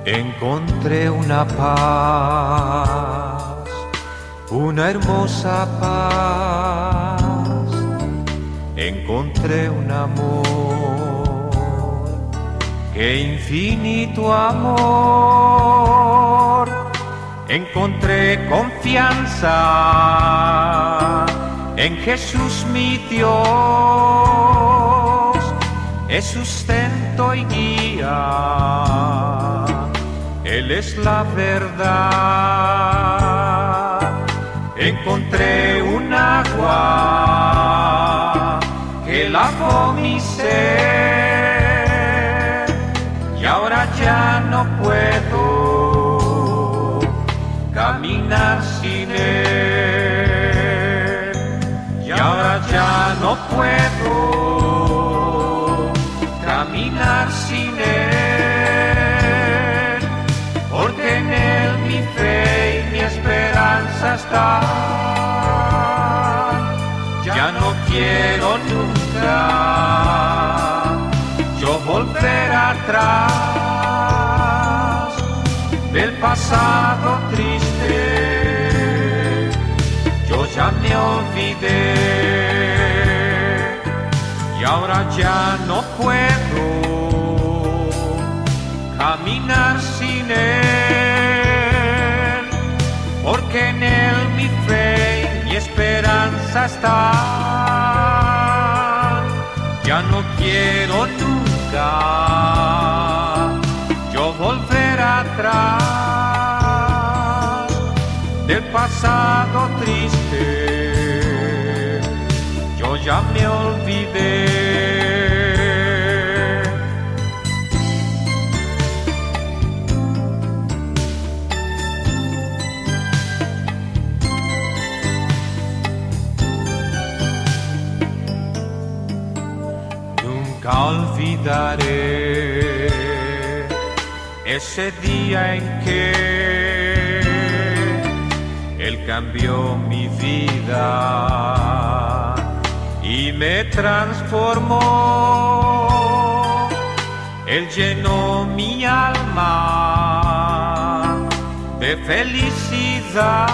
Encontré una paz, una hermosa paz. Encontré un amor, qué infinito amor. Encontré confianza en Jesús mi Dios, es sustento y guía. Él es la verdad. Encontré un agua que lavó mi ser y ahora ya no puedo caminar sin él. Y ahora ya no puedo caminar sin él. Porque en él mi fe y mi esperanza está. Ya no quiero nunca yo volver atrás del pasado triste. Yo ya me olvidé y ahora ya no puedo caminar sin él, porque en él mi fe y mi esperanza está. Ya no quiero nunca yo volver atrás del pasado triste. Yo ya me olvidé. Nunca olvidaré ese día en que Él cambió mi vida y me transformó. Él llenó mi alma de felicidad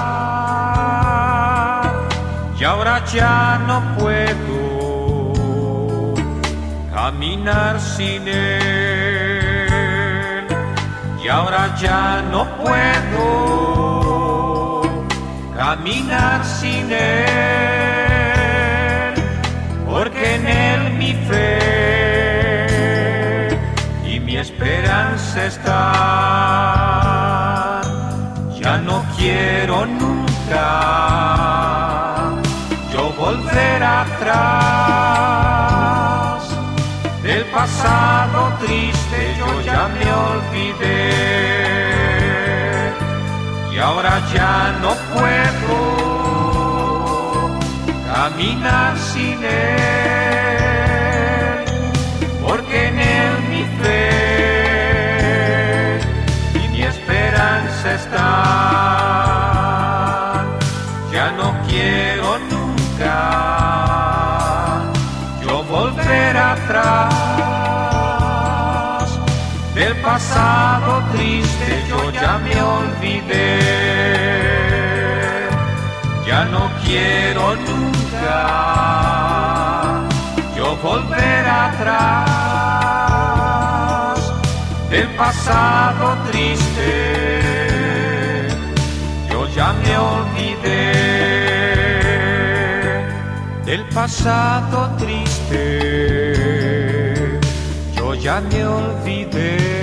y ahora ya no puedo caminar sin él. Y ahora ya no puedo caminar sin él, porque en él mi fe y mi esperanza está. Ya no quiero nunca yo volver atrás del pasado triste. Yo ya me olvidé y ahora ya no puedo caminar sin él, porque en él mi fe y mi esperanza está. Ya no quiero nunca yo volver atrás del pasado triste. Yo ya me olvidé. Ya no quiero nunca yo volver atrás del pasado triste. Yo ya me olvidé del pasado triste. Yo ya me olvidé.